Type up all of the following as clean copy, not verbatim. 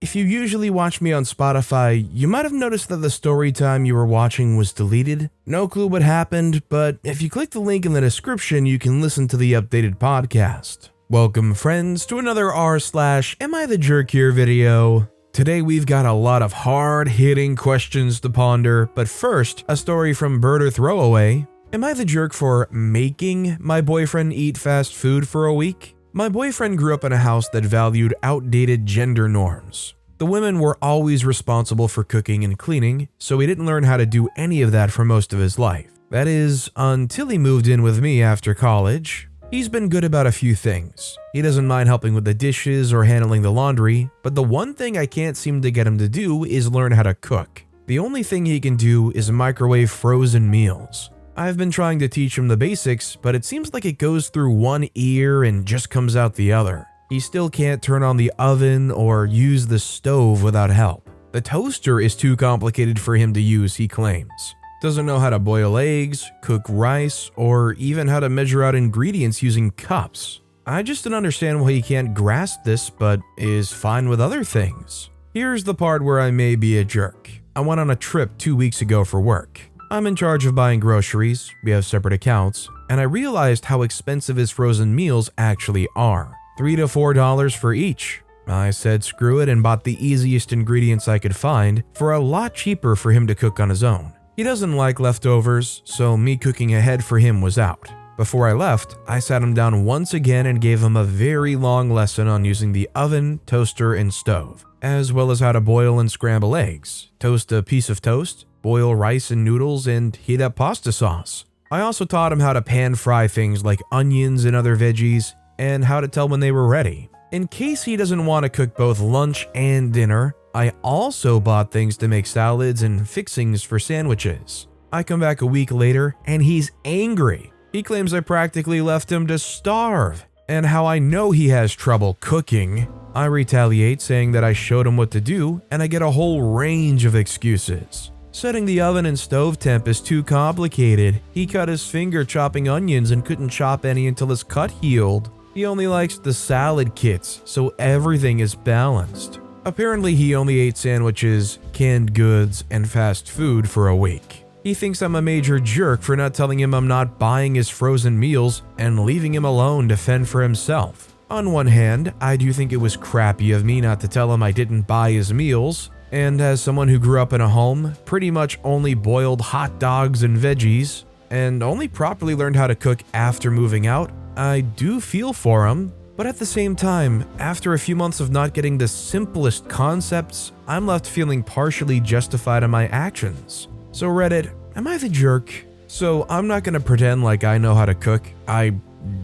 If you usually watch me on Spotify, you might have noticed that the story time you were watching was deleted. No clue what happened, but if you click the link in the description, you can listen to the updated podcast. Welcome friends to another r/Am I the Jerk Here video. Today we've got a lot of hard-hitting questions to ponder, but first, a story from Bird or Throwaway. Am I the jerk for making my boyfriend eat fast food for a week? My boyfriend grew up in a house that valued outdated gender norms. The women were always responsible for cooking and cleaning, so he didn't learn how to do any of that for most of his life. That is, until he moved in with me after college. He's been good about a few things. He doesn't mind helping with the dishes or handling the laundry, but the one thing I can't seem to get him to do is learn how to cook. The only thing he can do is microwave frozen meals. I've been trying to teach him the basics, but it seems like it goes through one ear and just comes out the other. He still can't turn on the oven or use the stove without help. The toaster is too complicated for him to use, he claims. Doesn't know how to boil eggs, cook rice, or even how to measure out ingredients using cups. I just don't understand why he can't grasp this, but is fine with other things. Here's the part where I may be a jerk. I went on a trip 2 weeks ago for work. I'm in charge of buying groceries, we have separate accounts, and I realized how expensive his frozen meals actually are. $3 to $4 for each. I said screw it and bought the easiest ingredients I could find for a lot cheaper for him to cook on his own. He doesn't like leftovers, so me cooking ahead for him was out. Before I left, I sat him down once again and gave him a very long lesson on using the oven, toaster, and stove, as well as how to boil and scramble eggs, toast a piece of toast, boil rice and noodles, and heat up pasta sauce. I also taught him how to pan fry things like onions and other veggies, and how to tell when they were ready. In case he doesn't want to cook both lunch and dinner, I also bought things to make salads and fixings for sandwiches. I come back a week later, and he's angry. He claims I practically left him to starve, and how I know he has trouble cooking. I retaliate, saying that I showed him what to do, and I get a whole range of excuses. Setting the oven and stove temp is too complicated. He cut his finger chopping onions and couldn't chop any until his cut healed. He only likes the salad kits, so everything is balanced. Apparently he only ate sandwiches, canned goods, and fast food for a week. He thinks I'm a major jerk for not telling him I'm not buying his frozen meals and leaving him alone to fend for himself. On one hand, I do think it was crappy of me not to tell him I didn't buy his meals. And as someone who grew up in a home, pretty much only boiled hot dogs and veggies, and only properly learned how to cook after moving out, I do feel for him. But at the same time, after a few months of not getting the simplest concepts, I'm left feeling partially justified in my actions. So Reddit, am I the jerk? So I'm not gonna pretend like I know how to cook. I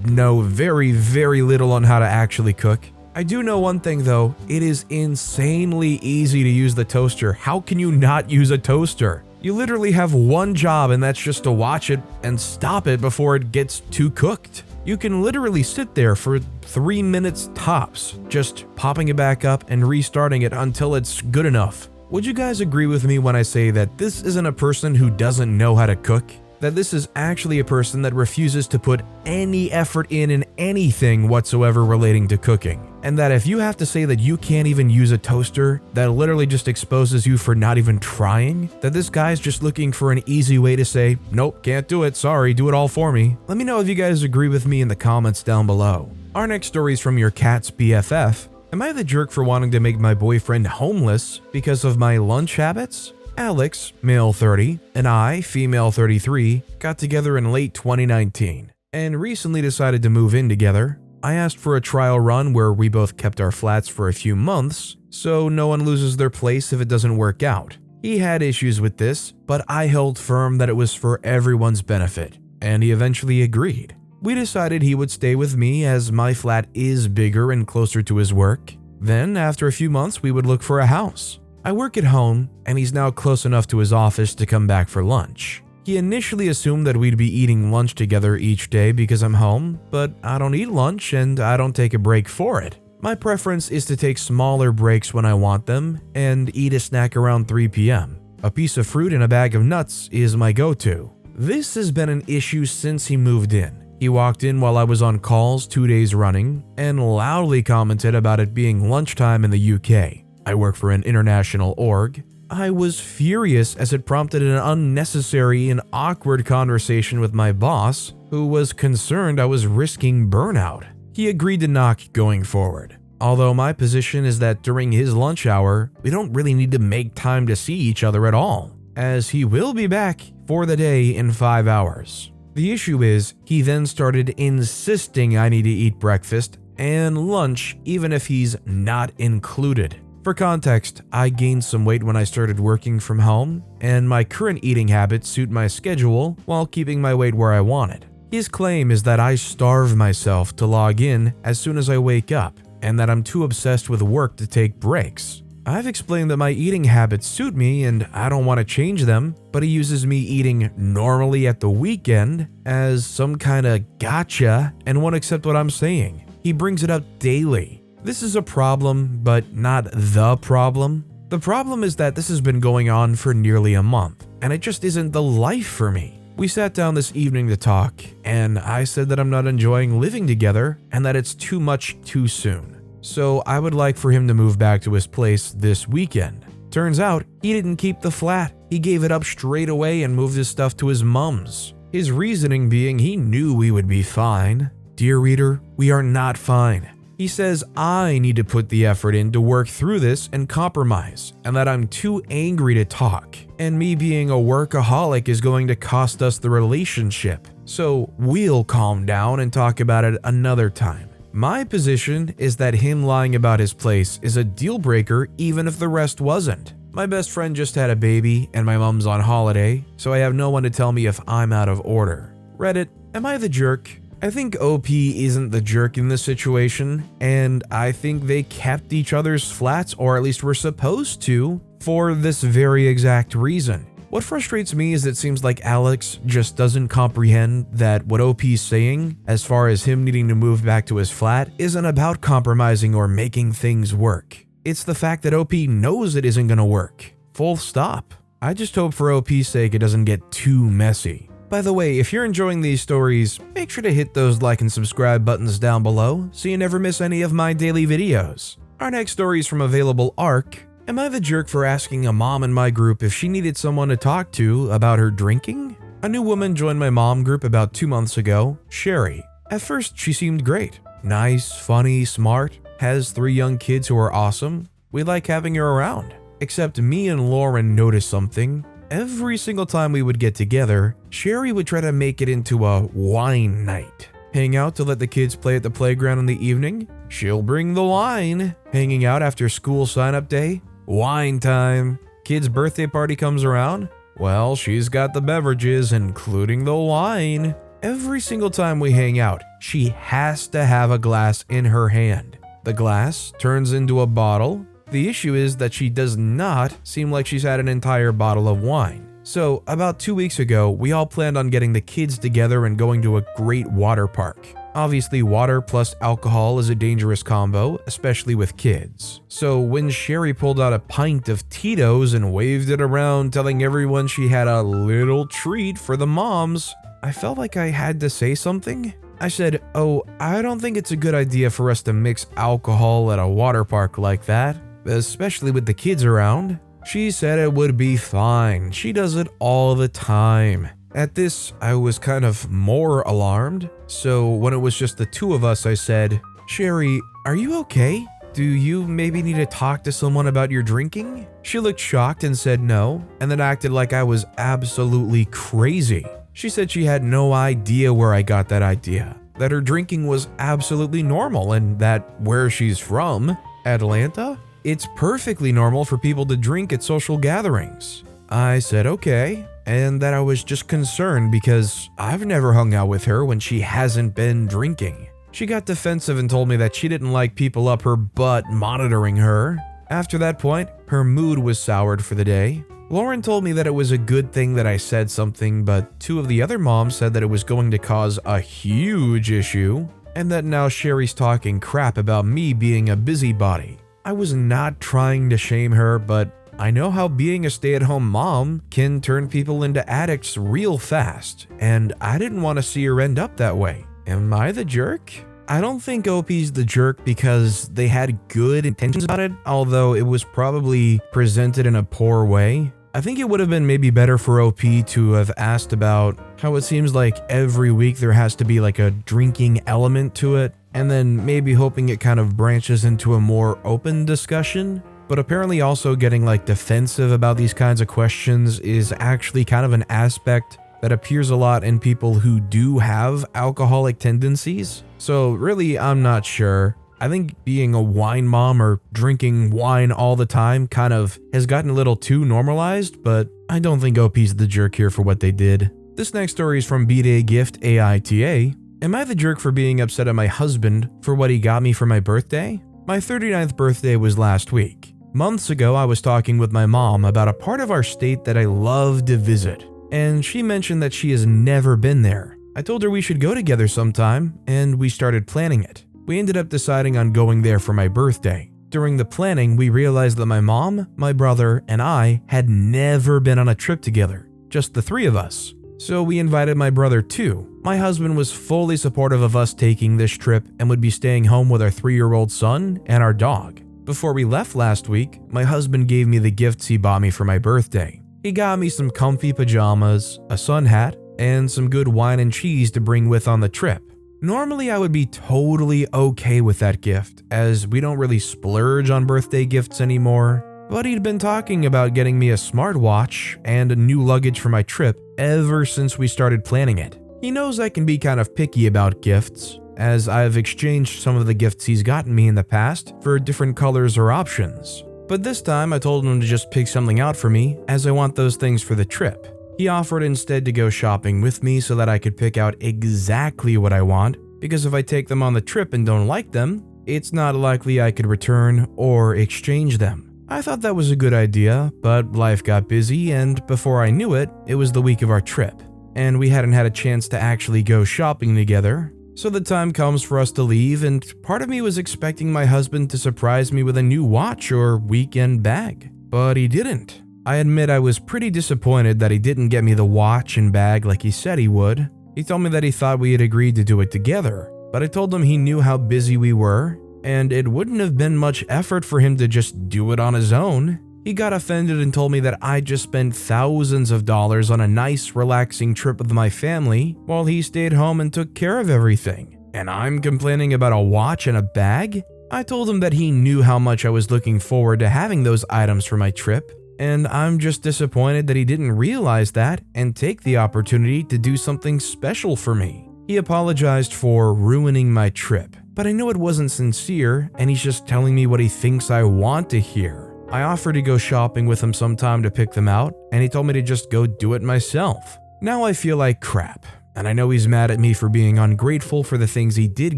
know very, very little on how to actually cook. I do know one thing though, it is insanely easy to use the toaster. How can you not use a toaster? You literally have one job, and that's just to watch it and stop it before it gets too cooked. You can literally sit there for 3 minutes tops, just popping it back up and restarting it until it's good enough. Would you guys agree with me when I say that this isn't a person who doesn't know how to cook? That this is actually a person that refuses to put any effort in anything whatsoever relating to cooking. And that if you have to say that you can't even use a toaster, that literally just exposes you for not even trying, that this guy's just looking for an easy way to say, nope, can't do it, sorry, do it all for me. Let me know if you guys agree with me in the comments down below. Our next story is from your cat's BFF. Am I the jerk for wanting to make my boyfriend homeless because of my lunch habits? Alex, male 30, and I, female 33, got together in late 2019 and recently decided to move in together. I asked for a trial run where we both kept our flats for a few months, so no one loses their place if it doesn't work out. He had issues with this, but I held firm that it was for everyone's benefit, and he eventually agreed. We decided he would stay with me as my flat is bigger and closer to his work. Then, after a few months, we would look for a house. I work at home, and he's now close enough to his office to come back for lunch. He initially assumed that we'd be eating lunch together each day because I'm home, but I don't eat lunch and I don't take a break for it. My preference is to take smaller breaks when I want them and eat a snack around 3 p.m. A piece of fruit and a bag of nuts is my go-to. This has been an issue since he moved in. He walked in while I was on calls 2 days running and loudly commented about it being lunchtime in the UK. I work for an international org. I was furious as it prompted an unnecessary and awkward conversation with my boss, who was concerned I was risking burnout. He agreed to knock going forward. Although my position is that during his lunch hour, we don't really need to make time to see each other at all, as he will be back for the day in 5 hours. The issue is, he then started insisting I need to eat breakfast and lunch even if he's not included. For context, I gained some weight when I started working from home, and my current eating habits suit my schedule while keeping my weight where I want it. His claim is that I starve myself to log in as soon as I wake up, and that I'm too obsessed with work to take breaks. I've explained that my eating habits suit me and I don't want to change them, but he uses me eating normally at the weekend as some kind of gotcha and won't accept what I'm saying. He brings it up daily. This is a problem, but not the problem. The problem is that this has been going on for nearly a month, and it just isn't the life for me. We sat down this evening to talk, and I said that I'm not enjoying living together and that it's too much too soon. So I would like for him to move back to his place this weekend. Turns out, he didn't keep the flat. He gave it up straight away and moved his stuff to his mom's. His reasoning being he knew we would be fine. Dear reader, we are not fine. He says I need to put the effort in to work through this and compromise, and that I'm too angry to talk, and me being a workaholic is going to cost us the relationship, so we'll calm down and talk about it another time. My position is that him lying about his place is a deal breaker even if the rest wasn't. My best friend just had a baby and my mom's on holiday, so I have no one to tell me if I'm out of order. Reddit, am I the jerk? I think OP isn't the jerk in this situation, and I think they kept each other's flats, or at least were supposed to, for this very exact reason. What frustrates me is it seems like Alex just doesn't comprehend that what OP's saying, as far as him needing to move back to his flat, isn't about compromising or making things work. It's the fact that OP knows it isn't gonna work. Full stop. I just hope for OP's sake it doesn't get too messy. By the way, if you're enjoying these stories, make sure to hit those like and subscribe buttons down below so you never miss any of my daily videos. Our next story is from Available Arc. Am I the jerk for asking a mom in my group if she needed someone to talk to about her drinking? A new woman joined my mom group about 2 months ago, Sherry. At first, she seemed great. Nice, funny, smart, has 3 young kids who are awesome. We like having her around. Except me and Lauren noticed something. Every single time we would get together, Sherry would try to make it into a wine night. Hang out to let the kids play at the playground in the evening? She'll bring the wine. Hanging out after school sign-up day? Wine time. Kid's birthday party comes around? Well, she's got the beverages, including the wine. Every single time we hang out, she has to have a glass in her hand. The glass turns into a bottle. The issue is that she does not seem like she's had an entire bottle of wine. So, about 2 weeks ago, we all planned on getting the kids together and going to a great water park. Obviously, water plus alcohol is a dangerous combo, especially with kids. So, when Sherry pulled out a pint of Tito's and waved it around, telling everyone she had a little treat for the moms, I felt like I had to say something. I said, "Oh, I don't think it's a good idea for us to mix alcohol at a water park like that, especially with the kids around." She said it would be fine. She does it all the time. At this, I was kind of more alarmed. So when it was just the 2 of us, I said, "Sherry, are you okay? Do you maybe need to talk to someone about your drinking?" She looked shocked and said no, and then acted like I was absolutely crazy. She said she had no idea where I got that idea, that her drinking was absolutely normal, and that where she's from, Atlanta, it's perfectly normal for people to drink at social gatherings. I said okay, and that I was just concerned because I've never hung out with her when she hasn't been drinking. She got defensive and told me that she didn't like people up her butt monitoring her. After that point, her mood was soured for the day. Lauren told me that it was a good thing that I said something, but 2 of the other moms said that it was going to cause a huge issue, and that now Sherry's talking crap about me being a busybody. I was not trying to shame her, but I know how being a stay-at-home mom can turn people into addicts real fast, and I didn't want to see her end up that way. Am I the jerk? I don't think OP's the jerk because they had good intentions about it, although it was probably presented in a poor way. I think it would have been maybe better for OP to have asked about how it seems like every week there has to be like a drinking element to it, and then maybe hoping it kind of branches into a more open discussion. But apparently also getting like defensive about these kinds of questions is actually kind of an aspect that appears a lot in people who do have alcoholic tendencies. So really, I'm not sure. I think being a wine mom or drinking wine all the time kind of has gotten a little too normalized, but I don't think OP's the jerk here for what they did. This next story is from B-Day Gift AITA. Am I the jerk for being upset at my husband for what he got me for my birthday? My 39th birthday was last week. Months ago, I was talking with my mom about a part of our state that I love to visit, and she mentioned that she has never been there. I told her we should go together sometime, and we started planning it. We ended up deciding on going there for my birthday. During the planning, we realized that my mom, my brother, and I had never been on a trip together, just the three of us. So we invited my brother too. My husband was fully supportive of us taking this trip and would be staying home with our 3-year-old son and our dog. Before we left last week, my husband gave me the gifts he bought me for my birthday. He got me some comfy pajamas, a sun hat, and some good wine and cheese to bring with on the trip. Normally, I would be totally okay with that gift, as we don't really splurge on birthday gifts anymore, but he'd been talking about getting me a smartwatch and a new luggage for my trip ever since we started planning it. He knows I can be kind of picky about gifts, as I've exchanged some of the gifts he's gotten me in the past for different colors or options. But this time, I told him to just pick something out for me, as I want those things for the trip. He offered instead to go shopping with me so that I could pick out exactly what I want, because if I take them on the trip and don't like them, it's not likely I could return or exchange them. I thought that was a good idea, but life got busy, and before I knew it, it was the week of our trip, and we hadn't had a chance to actually go shopping together. So the time comes for us to leave, and part of me was expecting my husband to surprise me with a new watch or weekend bag, but he didn't. I admit I was pretty disappointed that he didn't get me the watch and bag like he said he would. He told me that he thought we had agreed to do it together, but I told him he knew how busy we were, and it wouldn't have been much effort for him to just do it on his own. He got offended and told me that I just spent thousands of dollars on a nice, relaxing trip with my family while he stayed home and took care of everything. And I'm complaining about a watch and a bag? I told him that he knew how much I was looking forward to having those items for my trip, and I'm just disappointed that he didn't realize that and take the opportunity to do something special for me. He apologized for ruining my trip, but I know it wasn't sincere, and he's just telling me what he thinks I want to hear. I offered to go shopping with him sometime to pick them out, and he told me to just go do it myself. Now I feel like crap, and I know he's mad at me for being ungrateful for the things he did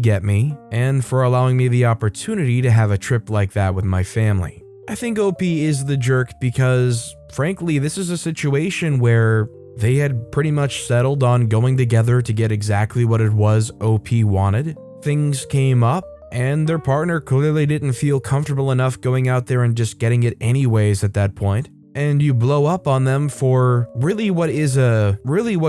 get me, and for allowing me the opportunity to have a trip like that with my family. I think OP is the jerk because, frankly, this is a situation where they had pretty much settled on going together to get exactly what it was OP wanted. Things came up, and their partner clearly didn't feel comfortable enough going out there and just getting it anyways at that point. And you blow up on them for really what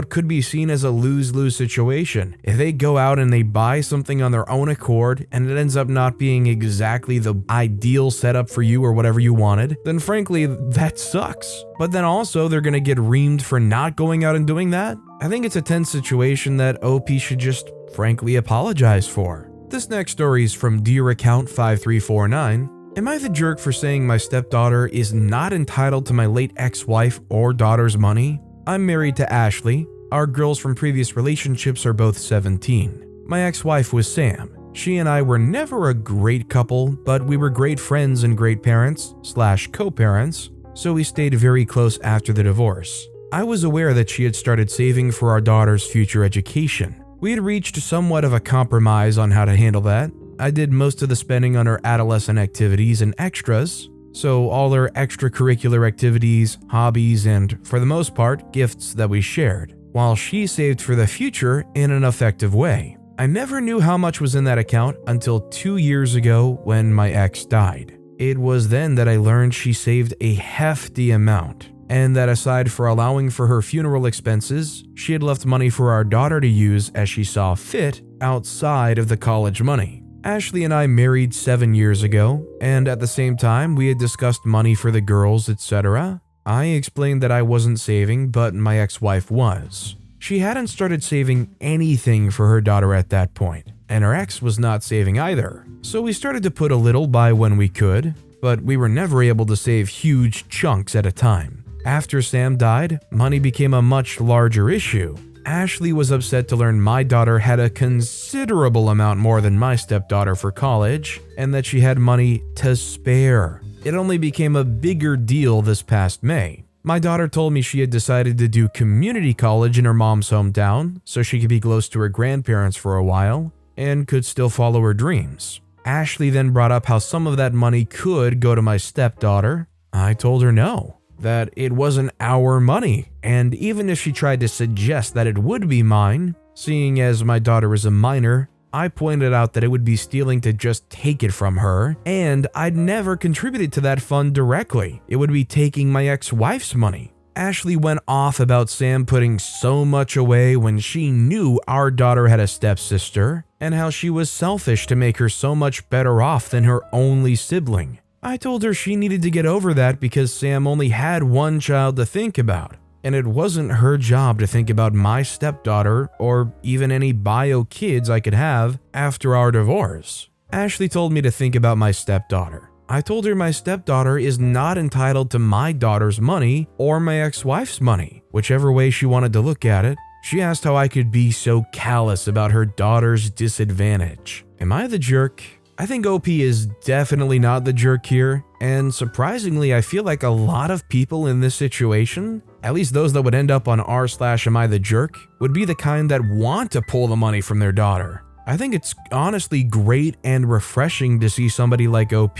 could be seen as a lose-lose situation. If they go out and they buy something on their own accord and it ends up not being exactly the ideal setup for you or whatever you wanted, then frankly, that sucks. But then also they're gonna get reamed for not going out and doing that? I think it's a tense situation that OP should just frankly apologize for. This next story is from Dear Account 5349. Am I the jerk for saying my stepdaughter is not entitled to my late ex-wife or daughter's money? I'm married to Ashley. Our girls from previous relationships are both 17. My ex-wife was Sam. She and I were never a great couple, but we were great friends and great parents/co-parents, so we stayed very close after the divorce. I was aware that she had started saving for our daughter's future education. We had reached somewhat of a compromise on how to handle that. I did most of the spending on her adolescent activities and extras, so all her extracurricular activities, hobbies, and, for the most part, gifts that we shared, while she saved for the future in an effective way. I never knew how much was in that account until 2 years ago when my ex died. It was then that I learned she saved a hefty amount. and that aside for allowing for her funeral expenses, she had left money for our daughter to use as she saw fit outside of the college money. Ashley and I married 7 years ago, and at the same time we had discussed money for the girls, etc. I explained that I wasn't saving, but my ex-wife was. She hadn't started saving anything for her daughter at that point, and her ex was not saving either. So we started to put a little by when we could, but we were never able to save huge chunks at a time. After Sam died, money became a much larger issue. Ashley was upset to learn my daughter had a considerable amount more than my stepdaughter for college, and that she had money to spare. It only became a bigger deal this past May. My daughter told me she had decided to do community college in her mom's hometown so she could be close to her grandparents for a while and could still follow her dreams. Ashley then brought up how some of that money could go to my stepdaughter. I told her no, that it wasn't our money, and even if she tried to suggest that it would be mine, seeing as my daughter is a minor, I pointed out that it would be stealing to just take it from her, and I'd never contributed to that fund directly. It would be taking my ex-wife's money. Ashley went off about Sam putting so much away when she knew our daughter had a stepsister, and how she was selfish to make her so much better off than her only sibling. I told her she needed to get over that because Sam only had one child to think about, and it wasn't her job to think about my stepdaughter or even any bio kids I could have after our divorce. Ashley told me to think about my stepdaughter. I told her my stepdaughter is not entitled to my daughter's money or my ex-wife's money, whichever way she wanted to look at it. She asked how I could be so callous about her daughter's disadvantage. Am I the jerk? I think OP is definitely not the jerk here, and surprisingly I feel like a lot of people in this situation, at least those that would end up on r/am I the jerk, would be the kind that want to pull the money from their daughter. I think it's honestly great and refreshing to see somebody like OP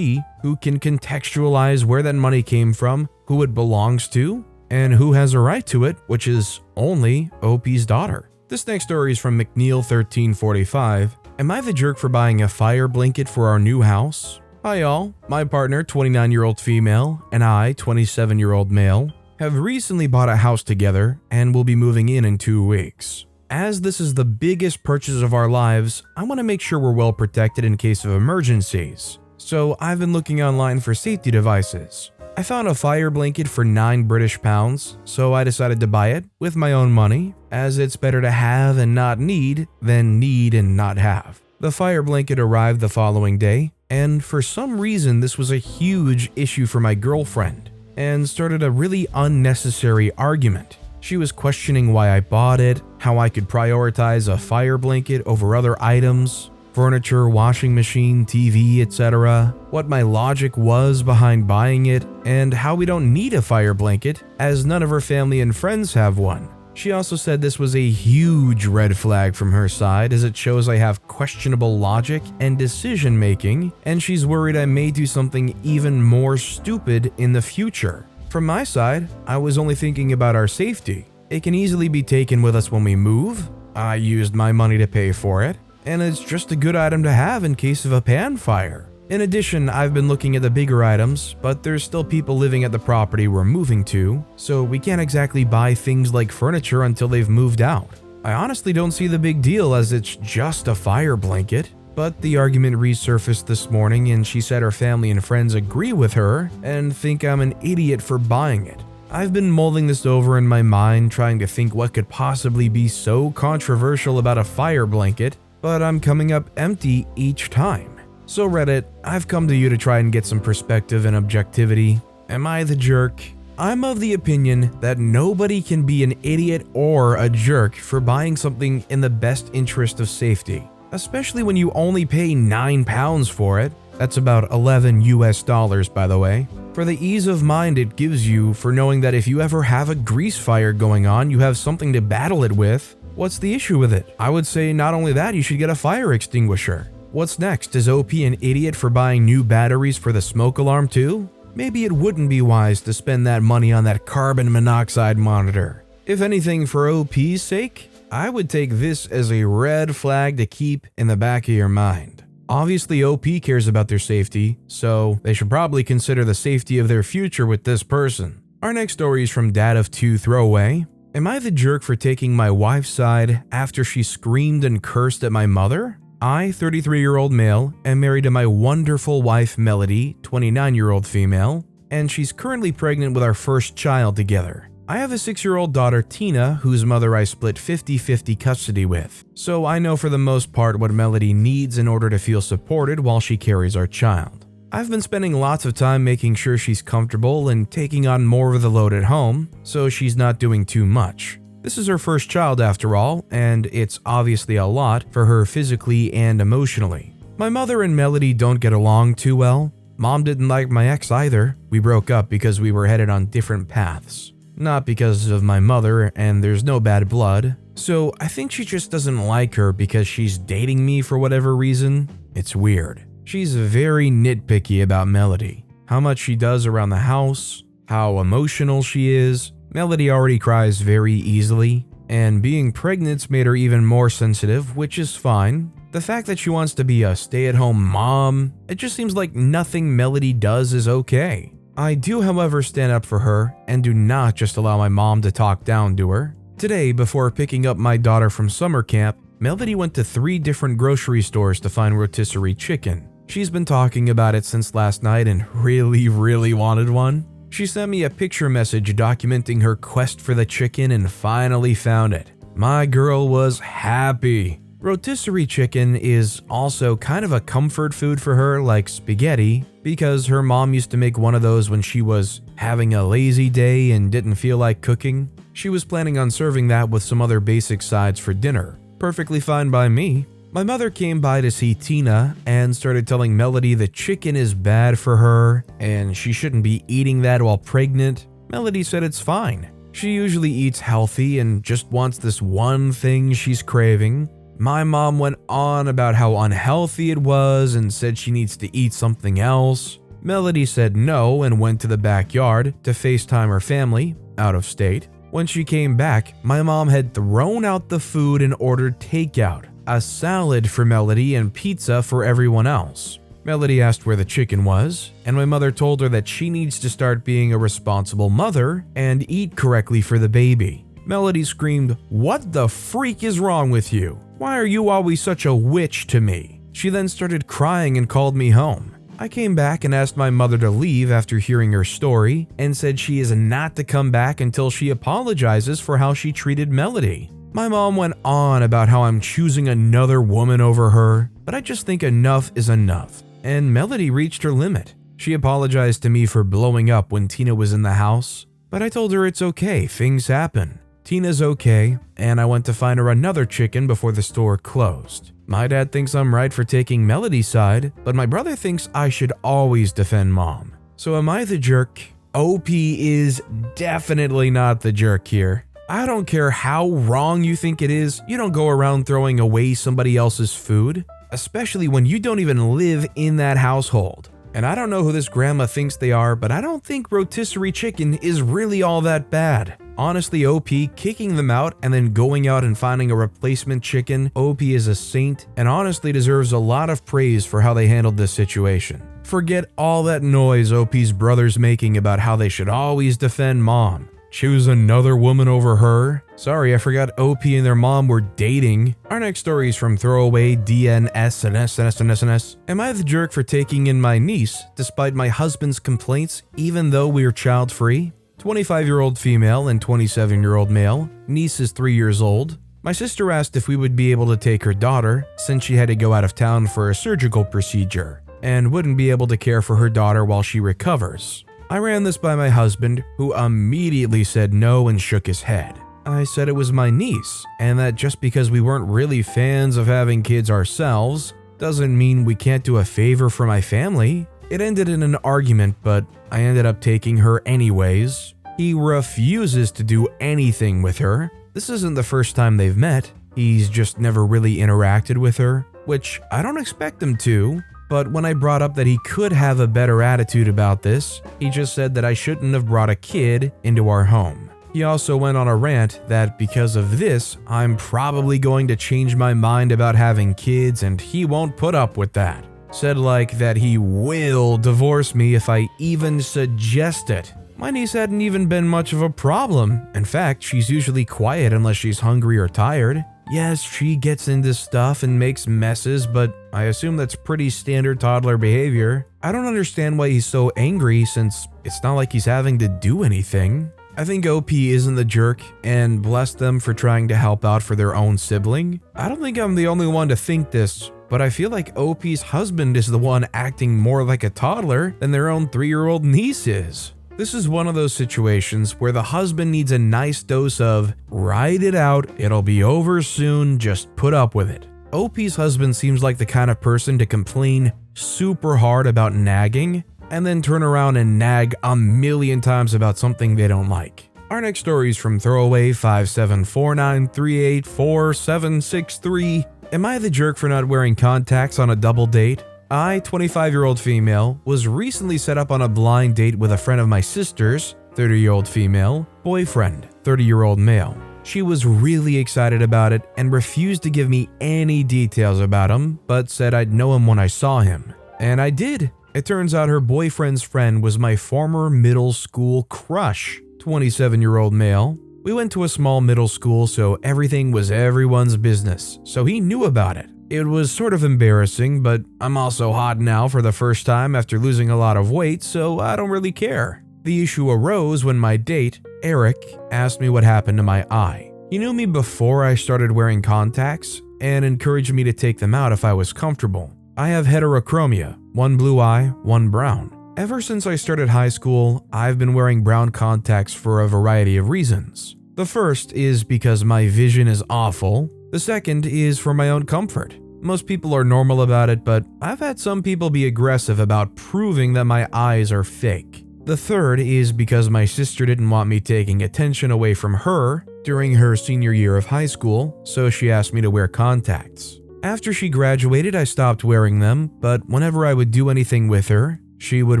who can contextualize where that money came from, who it belongs to, and who has a right to it, which is only OP's daughter. This next story is from McNeil1345. Am I the jerk for buying a fire blanket for our new house? Hi y'all, my partner, 29-year-old female, and I, 27-year-old male, have recently bought a house together and will be moving in 2 weeks. As this is the biggest purchase of our lives, I want to make sure we're well protected in case of emergencies. So I've been looking online for safety devices. I found a fire blanket for £9 so I decided to buy it with my own money, as it's better to have and not need than need and not have. The fire blanket arrived the following day, and for some reason this was a huge issue for my girlfriend, and started a really unnecessary argument. She was questioning why I bought it, how I could prioritize a fire blanket over other items, furniture, washing machine, TV, etc., what my logic was behind buying it, and how we don't need a fire blanket as none of her family and friends have one. She also said this was a huge red flag from her side, as it shows I have questionable logic and decision making, and she's worried I may do something even more stupid in the future. From my side, I was only thinking about our safety. It can easily be taken with us when we move. I used my money to pay for it, and it's just a good item to have in case of a pan fire. In addition, I've been looking at the bigger items, but there's still people living at the property we're moving to, so we can't exactly buy things like furniture until they've moved out. I honestly don't see the big deal, as it's just a fire blanket, but the argument resurfaced this morning and she said her family and friends agree with her and think I'm an idiot for buying it. I've been mulling this over in my mind, trying to think what could possibly be so controversial about a fire blanket, but I'm coming up empty each time. So Reddit, I've come to you to try and get some perspective and objectivity. Am I the jerk? I'm of the opinion that nobody can be an idiot or a jerk for buying something in the best interest of safety, especially when you only pay £9 for it. That's about $11 by the way. For the ease of mind it gives you for knowing that if you ever have a grease fire going on, you have something to battle it with. What's the issue with it? I would say not only that, you should get a fire extinguisher. What's next? Is OP an idiot for buying new batteries for the smoke alarm too? Maybe it wouldn't be wise to spend that money on that carbon monoxide monitor. If anything, for OP's sake, I would take this as a red flag to keep in the back of your mind. Obviously, OP cares about their safety, so they should probably consider the safety of their future with this person. Our next story is from Dad of Two Throwaway. Am I the jerk for taking my wife's side after she screamed and cursed at my mother? I, 33-year-old male, am married to my wonderful wife Melody, 29-year-old female, and she's currently pregnant with our first child together. I have a 6-year-old daughter Tina, whose mother I split 50-50 custody with, so I know for the most part what Melody needs in order to feel supported while she carries our child. I've been spending lots of time making sure she's comfortable and taking on more of the load at home, so she's not doing too much. This is her first child after all, and it's obviously a lot for her physically and emotionally. My mother and Melody don't get along too well. Mom didn't like my ex either. We broke up because we were headed on different paths. Not because of my mother, and there's no bad blood. So I think she just doesn't like her because she's dating me for whatever reason. It's weird. She's very nitpicky about Melody. How much she does around the house, how emotional she is. Melody already cries very easily, and being pregnant's made her even more sensitive, which is fine. The fact that she wants to be a stay-at-home mom, it just seems like nothing Melody does is okay. I do, however, stand up for her and do not just allow my mom to talk down to her. Today, before picking up my daughter from summer camp, Melody went to 3 different grocery stores to find rotisserie chicken. She's been talking about it since last night and really wanted one. She sent me a picture message documenting her quest for the chicken and finally found it. My girl was happy. Rotisserie chicken is also kind of a comfort food for her, like spaghetti, because her mom used to make one of those when she was having a lazy day and didn't feel like cooking. She was planning on serving that with some other basic sides for dinner. Perfectly fine by me. My mother came by to see Tina and started telling Melody the chicken is bad for her and she shouldn't be eating that while pregnant. Melody said it's fine. She usually eats healthy and just wants this one thing she's craving. My mom went on about how unhealthy it was and said she needs to eat something else. Melody said no and went to the backyard to FaceTime her family, out of state. When she came back, my mom had thrown out the food and ordered takeout, a salad for Melody and pizza for everyone else. Melody asked where the chicken was, and my mother told her that she needs to start being a responsible mother and eat correctly for the baby. Melody screamed, "What the freak is wrong with you? Why are you always such a witch to me?" She then started crying and called me home. I came back and asked my mother to leave after hearing her story and said she is not to come back until she apologizes for how she treated Melody. My mom went on about how I'm choosing another woman over her, but I just think enough is enough, and Melody reached her limit. She apologized to me for blowing up when Tina was in the house, but I told her it's okay, things happen. Tina's okay, and I went to find her another chicken before the store closed. My dad thinks I'm right for taking Melody's side, but my brother thinks I should always defend mom. So am I the jerk? OP is definitely not the jerk here. I don't care how wrong you think it is, you don't go around throwing away somebody else's food, especially when you don't even live in that household. And I don't know who this grandma thinks they are, but I don't think rotisserie chicken is really all that bad. Honestly, OP, kicking them out and then going out and finding a replacement chicken, OP is a saint and honestly deserves a lot of praise for how they handled this situation. Forget all that noise OP's brother's making about how they should always defend mom. Choose another woman over her? Sorry, I forgot OP and their mom were dating. Our next story is from Throwaway DNS. Am I the jerk for taking in my niece despite my husband's complaints even though we are child-free? 25-year-old female and 27-year-old male. Niece is 3 years old. My sister asked if we would be able to take her daughter since she had to go out of town for a surgical procedure and wouldn't be able to care for her daughter while she recovers. I ran this by my husband, who immediately said no and shook his head. I said it was my niece, and that just because we weren't really fans of having kids ourselves doesn't mean we can't do a favor for my family. It ended in an argument, but I ended up taking her anyways. He refuses to do anything with her. This isn't the first time they've met. He's just never really interacted with her, which I don't expect him to. But when I brought up that he could have a better attitude about this, he just said that I shouldn't have brought a kid into our home. He also went on a rant that because of this, I'm probably going to change my mind about having kids and he won't put up with that. Said like that he will divorce me if I even suggest it. My niece hadn't even been much of a problem. In fact, she's usually quiet unless she's hungry or tired. Yes, she gets into stuff and makes messes, but I assume that's pretty standard toddler behavior. I don't understand why he's so angry since it's not like he's having to do anything. I think OP isn't the jerk, and bless them for trying to help out for their own sibling. I don't think I'm the only one to think this, but I feel like OP's husband is the one acting more like a toddler than their own 3-year-old niece is. This is one of those situations where the husband needs a nice dose of, ride it out, it'll be over soon, just put up with it. OP's husband seems like the kind of person to complain super hard about nagging, and then turn around and nag a million times about something they don't like. Our next story is from Throwaway 5749384763. Am I the jerk for not wearing contacts on a double date? I, 25-year-old female, was recently set up on a blind date with a friend of my sister's, 30-year-old female, boyfriend, 30-year-old male. She was really excited about it and refused to give me any details about him, but said I'd know him when I saw him. And I did. It turns out her boyfriend's friend was my former middle school crush, 27-year-old male. We went to a small middle school, so everything was everyone's business, so he knew about it. It was sort of embarrassing, but I'm also hot now for the first time after losing a lot of weight, so I don't really care. The issue arose when my date, Eric, asked me what happened to my eye. He knew me before I started wearing contacts and encouraged me to take them out if I was comfortable. I have heterochromia, one blue eye, one brown. Ever since I started high school, I've been wearing brown contacts for a variety of reasons. The first is because my vision is awful. The second is for my own comfort. Most people are normal about it, but I've had some people be aggressive about proving that my eyes are fake. The third is because my sister didn't want me taking attention away from her during her senior year of high school, so she asked me to wear contacts. After she graduated, I stopped wearing them, but whenever I would do anything with her, she would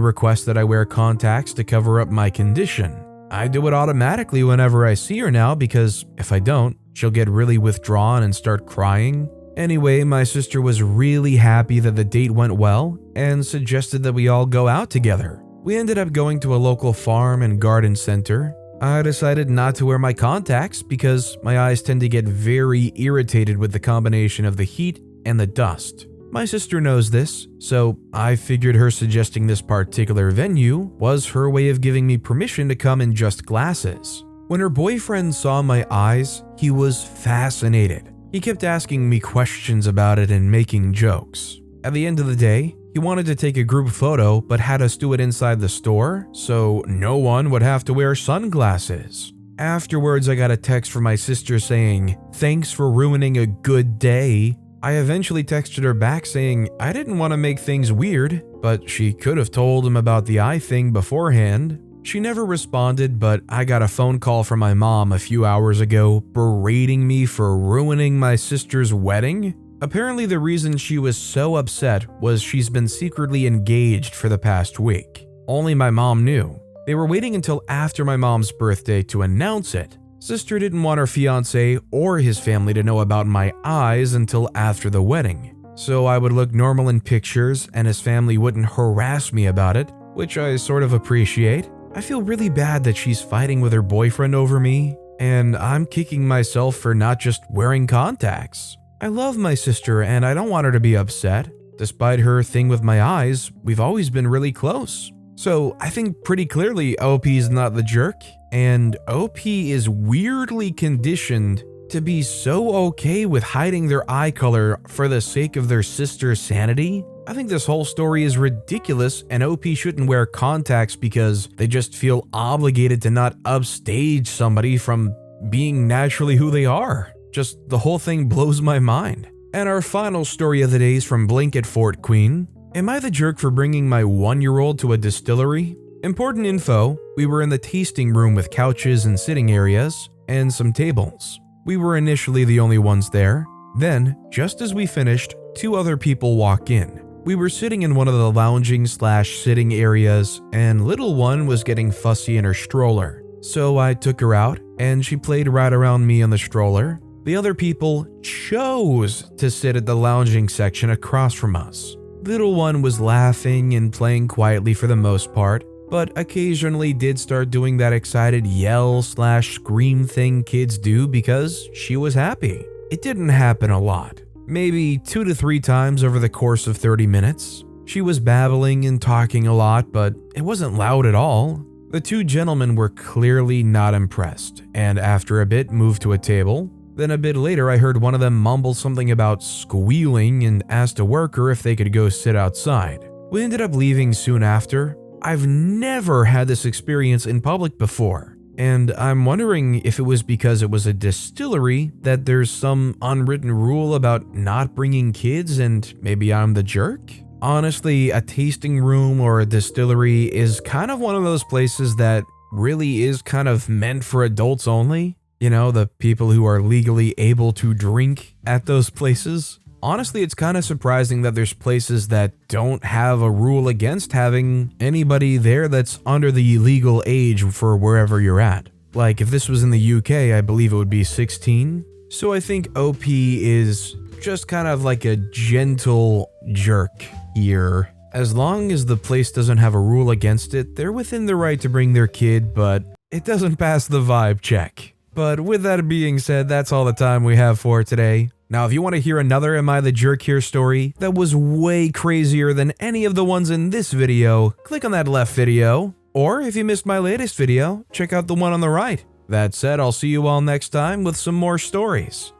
request that I wear contacts to cover up my condition. I do it automatically whenever I see her now because if I don't, she'll get really withdrawn and start crying. Anyway, my sister was really happy that the date went well and suggested that we all go out together. We ended up going to a local farm and garden center. I decided not to wear my contacts because my eyes tend to get very irritated with the combination of the heat and the dust. My sister knows this, so I figured her suggesting this particular venue was her way of giving me permission to come in just glasses. When her boyfriend saw my eyes, he was fascinated. He kept asking me questions about it and making jokes. At the end of the day, he wanted to take a group photo but had us do it inside the store, so no one would have to wear sunglasses. Afterwards, I got a text from my sister saying, "Thanks for ruining a good day." I eventually texted her back saying I didn't want to make things weird, but she could have told him about the eye thing beforehand. She never responded, but I got a phone call from my mom a few hours ago berating me for ruining my sister's wedding. Apparently the reason she was so upset was she's been secretly engaged for the past week. Only my mom knew. They were waiting until after my mom's birthday to announce it. Sister didn't want her fiancé or his family to know about my eyes until after the wedding. So I would look normal in pictures and his family wouldn't harass me about it, which I sort of appreciate. I feel really bad that she's fighting with her boyfriend over me, and I'm kicking myself for not just wearing contacts. I love my sister and I don't want her to be upset. Despite her thing with my eyes, we've always been really close. So I think pretty clearly OP's not the jerk, and OP is weirdly conditioned to be so okay with hiding their eye color for the sake of their sister's sanity. I think this whole story is ridiculous and OP shouldn't wear contacts because they just feel obligated to not upstage somebody from being naturally who they are. Just the whole thing blows my mind. And our final story of the day is from Blanket Fort Queen. Am I the jerk for bringing my 1-year-old to a distillery? Important info, we were in the tasting room with couches and sitting areas and some tables. We were initially the only ones there. Then, just as we finished, 2 other people walk in. We were sitting in one of the lounging/sitting areas and little one was getting fussy in her stroller. So I took her out and she played right around me on the stroller. The other people chose to sit at the lounging section across from us. Little one was laughing and playing quietly for the most part. but occasionally did start doing that excited yell/scream thing kids do because she was happy. It didn't happen a lot, maybe 2 to 3 times over the course of 30 minutes. She was babbling and talking a lot, but it wasn't loud at all. The 2 gentlemen were clearly not impressed, and after a bit moved to a table. Then a bit later I heard one of them mumble something about squealing and asked a worker if they could go sit outside. We ended up leaving soon after. I've never had this experience in public before, and I'm wondering if it was because it was a distillery that there's some unwritten rule about not bringing kids and maybe I'm the jerk? Honestly, a tasting room or a distillery is kind of one of those places that really is kind of meant for adults only. You know, the people who are legally able to drink at those places. Honestly, it's kind of surprising that there's places that don't have a rule against having anybody there that's under the legal age for wherever you're at. Like, if this was in the UK, I believe it would be 16. So I think OP is just kind of like a gentle jerk here. As long as the place doesn't have a rule against it, they're within the right to bring their kid, but it doesn't pass the vibe check. But with that being said, that's all the time we have for today. Now, if you want to hear another Am I the Jerk Here story that was way crazier than any of the ones in this video, click on that left video. Or if you missed my latest video, check out the one on the right. That said, I'll see you all next time with some more stories.